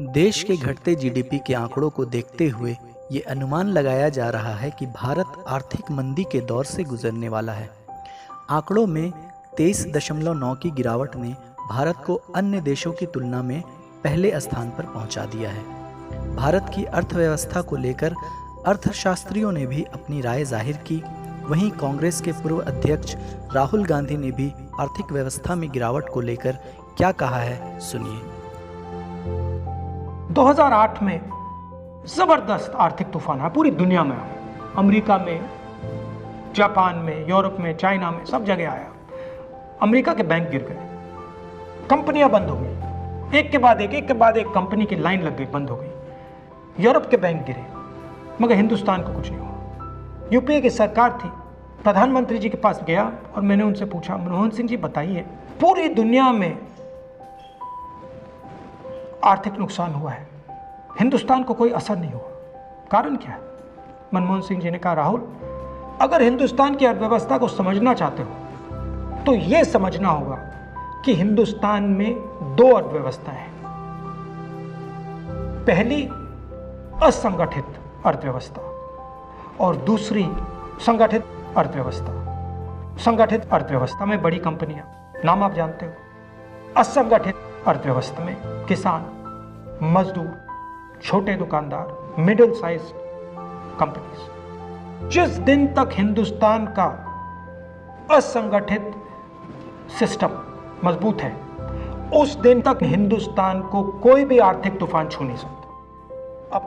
देश के घटते जीडीपी के आंकड़ों को देखते हुए ये अनुमान लगाया जा रहा है कि भारत आर्थिक मंदी के दौर से गुजरने वाला है। आंकड़ों में 23.9 की गिरावट ने भारत को अन्य देशों की तुलना में पहले स्थान पर पहुंचा दिया है। भारत की अर्थव्यवस्था को लेकर अर्थशास्त्रियों ने भी अपनी राय जाहिर की। वहीं कांग्रेस के पूर्व अध्यक्ष राहुल गांधी ने भी आर्थिक व्यवस्था में गिरावट को लेकर क्या कहा है, सुनिए। 2008 में जबरदस्त आर्थिक तूफान आया पूरी दुनिया में, अमेरिका में, जापान में, यूरोप में, चाइना में, सब जगह आया। अमेरिका के बैंक गिर गए, कंपनियां बंद हो गई, एक के बाद एक कंपनी की लाइन लग गई, बंद हो गई। यूरोप के बैंक गिरे, मगर हिंदुस्तान को कुछ नहीं हुआ। यूपीए की सरकार थी, प्रधानमंत्री जी के पास गया और मैंने उनसे पूछा, मनमोहन सिंह जी बताइए, पूरी दुनिया में आर्थिक नुकसान हुआ है, हिंदुस्तान को कोई असर नहीं हुआ, कारण क्या है? मनमोहन सिंह जी ने कहा, राहुल, अगर हिंदुस्तान की अर्थव्यवस्था को समझना चाहते हो तो यह समझना होगा कि हिंदुस्तान में दो अर्थव्यवस्थाएं हैं। पहली असंगठित अर्थव्यवस्था और दूसरी संगठित अर्थव्यवस्था। संगठित अर्थव्यवस्था में बड़ी कंपनियां, नाम आप जानते हो। असंगठित अर्थव्यवस्था में किसान, मजदूर, छोटे दुकानदार, मिडिल साइज कंपनीज। जिस दिन तक हिंदुस्तान का असंगठित सिस्टम मजबूत है, उस दिन तक हिंदुस्तान को कोई भी आर्थिक तूफान छू नहीं सकता। अब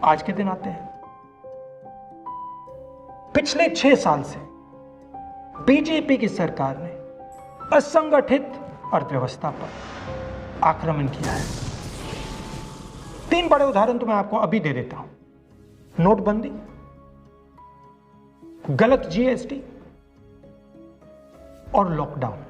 आज के दिन आते हैं। पिछले 6 साल से बीजेपी की सरकार ने असंगठित अर्थव्यवस्था पर आक्रमण किया है। 3 बड़े उदाहरण तो मैं आपको अभी दे देता हूं। नोटबंदी, गलत जीएसटी और लॉकडाउन।